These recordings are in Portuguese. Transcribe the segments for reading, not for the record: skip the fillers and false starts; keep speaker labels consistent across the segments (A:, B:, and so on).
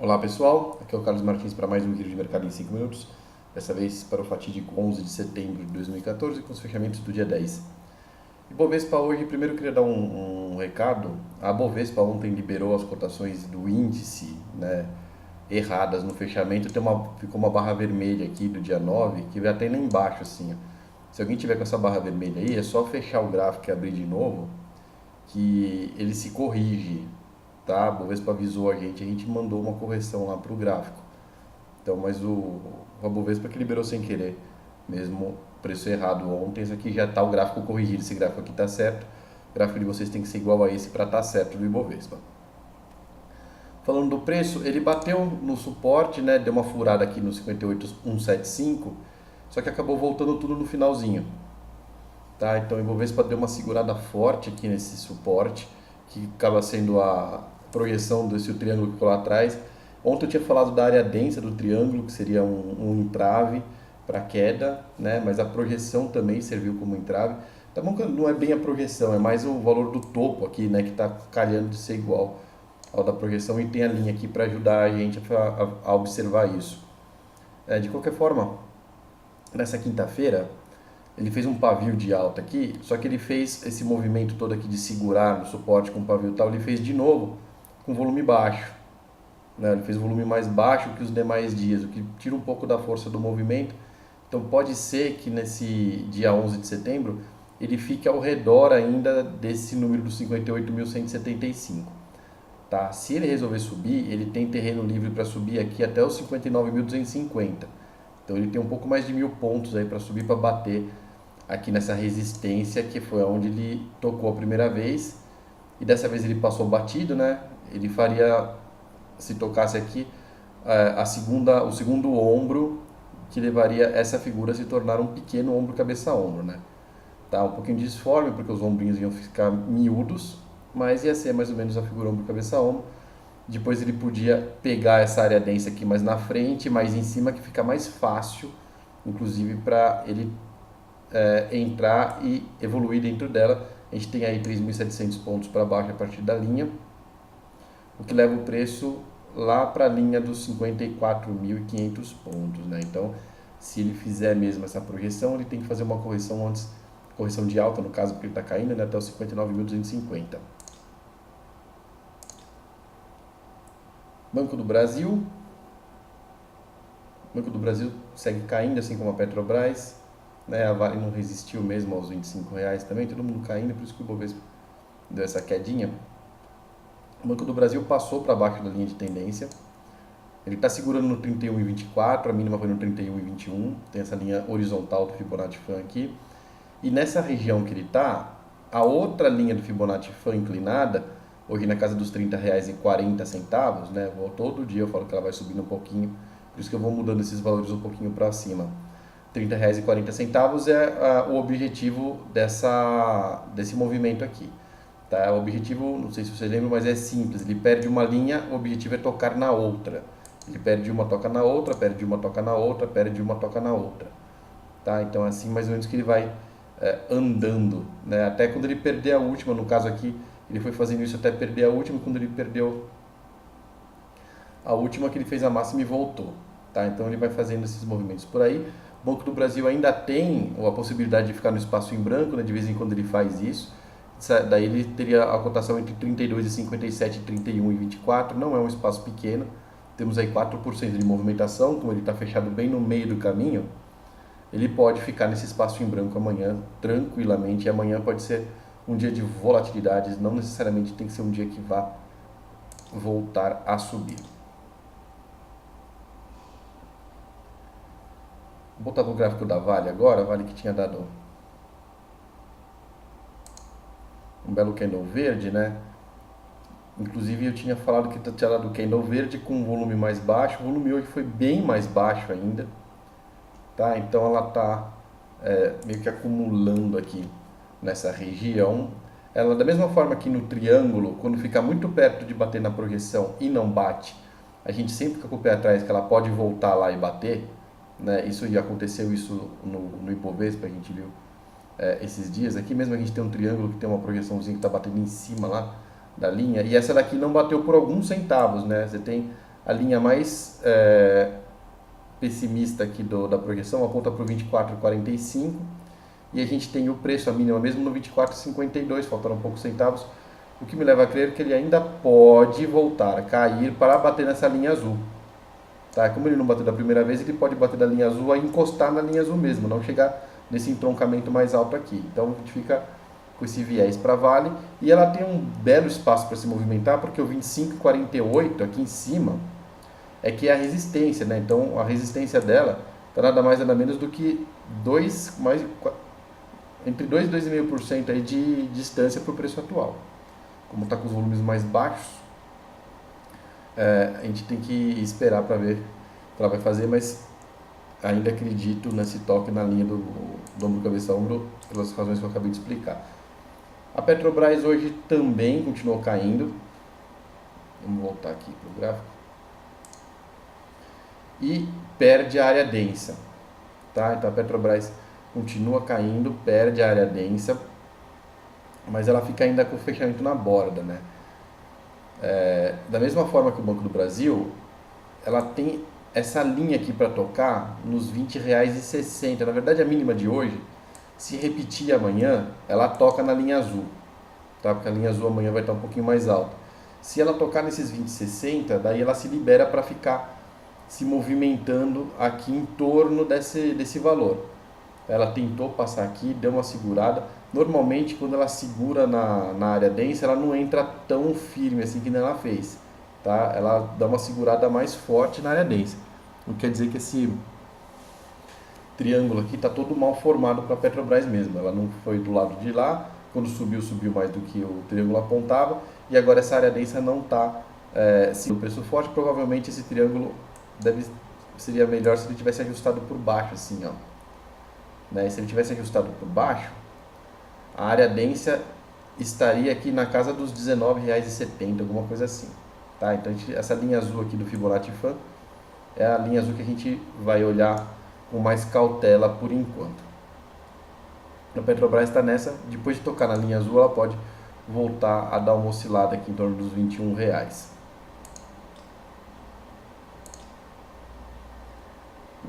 A: Olá pessoal, aqui é o Carlos Martins para mais um vídeo de mercado em 5 minutos. Dessa vez para o fatídico 11 de setembro de 2014 com os fechamentos do dia 10. Ibovespa hoje, primeiro eu queria dar um recado. A Bovespa ontem liberou as cotações do índice, né, erradas no fechamento. Ficou uma barra vermelha aqui do dia 9 que vai até lá embaixo assim. Ó. Se alguém tiver com essa barra vermelha aí, é só fechar o gráfico e abrir de novo que ele se corrige, tá? A Bovespa avisou a gente mandou uma correção lá para o gráfico. Então, mas a Bovespa que liberou sem querer, mesmo preço errado ontem, esse aqui já está o gráfico corrigido, esse gráfico aqui está certo, o gráfico de vocês tem que ser igual a esse para estar certo do Ibovespa. Falando do preço, ele bateu no suporte, né, deu uma furada aqui no 58,175, só que acabou voltando tudo no finalzinho. Tá? Então o Ibovespa deu uma segurada forte aqui nesse suporte, que acaba sendo a projeção desse triângulo que ficou lá atrás. Ontem eu tinha falado da área densa do triângulo, que seria um entrave para queda, né? Mas a projeção também serviu como entrave. Tá bom que não é bem a projeção, é mais o valor do topo aqui, né? Que está calhando de ser igual ao da projeção e tem a linha aqui para ajudar a gente a observar isso. De qualquer forma, nessa quinta-feira, ele fez um pavio de alta aqui, só que ele fez esse movimento todo aqui de segurar no suporte com o pavio tal, ele fez de novo com volume baixo. Né? Ele fez um volume mais baixo que os demais dias, o que tira um pouco da força do movimento. Então pode ser que nesse dia 11 de setembro ele fique ao redor ainda desse número dos 58.175. Tá? Se ele resolver subir, ele tem terreno livre para subir aqui até os 59.250. Então ele tem um pouco mais de 1.000 pontos aí para subir, para bater aqui nessa resistência, que foi onde ele tocou a primeira vez. E dessa vez ele passou batido, né? Ele faria, se tocasse aqui, o segundo ombro, que levaria essa figura a se tornar um pequeno ombro cabeça-ombro, né? Tá um pouquinho disforme, porque os ombrinhos iam ficar miúdos, mas ia ser mais ou menos a figura ombro cabeça-ombro. Depois ele podia pegar essa área densa aqui mais na frente, mais em cima, que fica mais fácil, inclusive para ele entrar e evoluir dentro dela. A gente tem aí 3.700 pontos para baixo a partir da linha, o que leva o preço lá para a linha dos 54.500 pontos, né? Então, se ele fizer mesmo essa projeção, ele tem que fazer uma correção antes, correção de alta no caso, porque ele está caindo, né, até os 59.250. Banco do Brasil. Banco do Brasil segue caindo, assim como a Petrobras. Né, a Vale não resistiu mesmo aos R$ 25 também, todo mundo caindo, por isso que o Bovespa deu essa quedinha. O Banco do Brasil passou para baixo da linha de tendência, ele está segurando no 31,24, a mínima foi no 31,21, tem essa linha horizontal do Fibonacci Fan aqui, e nessa região que ele está, a outra linha do Fibonacci Fan inclinada, hoje na casa dos R$30,40, né, todo dia eu falo que ela vai subindo um pouquinho, por isso que eu vou mudando esses valores um pouquinho para cima. R$30,40 é o objetivo desse movimento aqui. Tá? O objetivo, não sei se você lembra, mas é simples. Ele perde uma linha, o objetivo é tocar na outra. Ele perde uma, toca na outra, perde uma, toca na outra, perde uma, toca na outra. Tá? Então é assim mais ou menos que ele vai andando. Né? Até quando ele perder a última, no caso aqui, ele foi fazendo isso até perder a última, quando ele perdeu a última que ele fez a máxima e voltou. Tá? Então ele vai fazendo esses movimentos por aí. O Banco do Brasil ainda tem a possibilidade de ficar no espaço em branco, né? De vez em quando ele faz isso. Daí ele teria a cotação entre 32,57 e 31,24, não é um espaço pequeno. Temos aí 4% de movimentação, como ele está fechado bem no meio do caminho, ele pode ficar nesse espaço em branco amanhã tranquilamente. E amanhã pode ser um dia de volatilidades, não necessariamente tem que ser um dia que vá voltar a subir. Vou botar no gráfico da Vale agora, a Vale que tinha dado um belo candle verde, né? Inclusive eu tinha falado que tinha dado candle verde com um volume mais baixo, o volume hoje foi bem mais baixo ainda, tá? Então ela está meio que acumulando aqui nessa região. Ela, da mesma forma que no triângulo, quando fica muito perto de bater na projeção e não bate, a gente sempre fica com o pé atrás que ela pode voltar lá e bater. Né? Isso já aconteceu isso no Ibovespa, a gente viu esses dias. Aqui mesmo a gente tem um triângulo que tem uma projeçãozinha que está batendo em cima lá da linha, e essa daqui não bateu por alguns centavos, né? Você tem A linha mais pessimista aqui da projeção aponta para o 24,45 e a gente tem o preço, a mínima mesmo no 24,52, faltaram poucos centavos, o que me leva a crer que ele ainda pode voltar a cair para bater nessa linha azul. Tá? Como ele não bateu da primeira vez, ele pode bater da linha azul e encostar na linha azul mesmo, não chegar nesse entroncamento mais alto aqui. Então a gente fica com esse viés para Vale e ela tem um belo espaço para se movimentar, porque o 25,48 aqui em cima é que é a resistência, né? Então a resistência dela está nada mais nada menos do que entre 2 e 2,5% aí de distância para o preço atual. Como está com os volumes mais baixos, a gente tem que esperar para ver o que ela vai fazer, mas ainda acredito nesse toque na linha do ombro, cabeça, ombro, pelas razões que eu acabei de explicar. A Petrobras hoje também continuou caindo. Vamos voltar aqui para o gráfico. E perde a área densa. Tá? Então a Petrobras continua caindo, perde a área densa, mas ela fica ainda com o fechamento na borda, né? Da mesma forma que o Banco do Brasil, ela tem essa linha aqui para tocar nos R$ 20,60. Na verdade, a mínima de hoje, se repetir amanhã, ela toca na linha azul, tá? Porque a linha azul amanhã vai estar um pouquinho mais alta. Se ela tocar nesses 20,60, daí ela se libera para ficar se movimentando aqui em torno desse valor. Ela tentou passar aqui, deu uma segurada. Normalmente, quando ela segura na área densa, ela não entra tão firme assim que ela fez. Tá? Ela dá uma segurada mais forte na área densa. Não quer dizer que esse triângulo aqui está todo mal formado para a Petrobras mesmo. Ela não foi do lado de lá. Quando subiu, subiu mais do que o triângulo apontava. E agora essa área densa não está se o preço forte. Provavelmente esse triângulo seria melhor se ele tivesse ajustado por baixo, assim, ó. Né? Se ele tivesse ajustado por baixo, a área densa estaria aqui na casa dos R$19,70, alguma coisa assim. Tá? Então essa linha azul aqui do Fibonacci Fan é a linha azul que a gente vai olhar com mais cautela por enquanto. A Petrobras está nessa, depois de tocar na linha azul, ela pode voltar a dar uma oscilada aqui em torno dos R$21.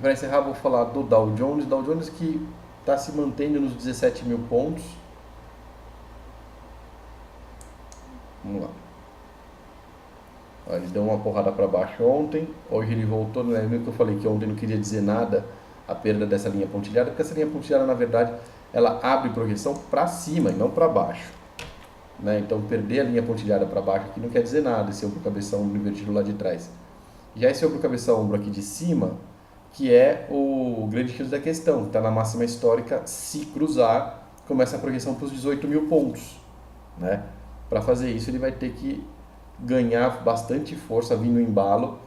A: Para encerrar, vou falar do Dow Jones. Dow Jones que está se mantendo nos 17 mil pontos. Vamos lá. Ele deu uma porrada para baixo ontem. Hoje ele voltou. Não lembro que eu falei que ontem não queria dizer nada a perda dessa linha pontilhada, porque essa linha pontilhada, na verdade, ela abre projeção para cima e não para baixo. Né? Então, perder a linha pontilhada para baixo aqui não quer dizer nada, esse ombro, cabeça, ombro invertido lá de trás. Já esse ombro, cabeça, ombro aqui de cima, que é o grande X da questão, que está na máxima histórica, se cruzar, começa a projeção para os 18 mil pontos. Né? Para fazer isso, ele vai ter que ganhar bastante força, vir no embalo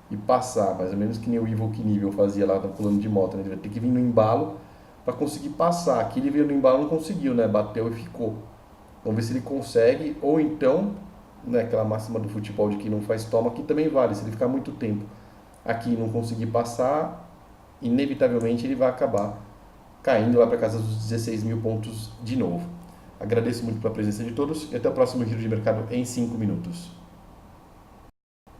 A: e passar, mais ou menos que nem o Ivo Knievel fazia lá no pulando de moto. Né? Ele vai ter que vir no embalo para conseguir passar. Aqui ele veio no embalo e não conseguiu, né? Bateu e ficou. Vamos ver se ele consegue, ou então, né, aquela máxima do futebol de que não faz toma, aqui também vale. Se ele ficar muito tempo aqui e não conseguir passar, inevitavelmente ele vai acabar caindo lá para casa dos 16 mil pontos de novo. Agradeço muito pela presença de todos e até o próximo Giro de Mercado em 5 minutos.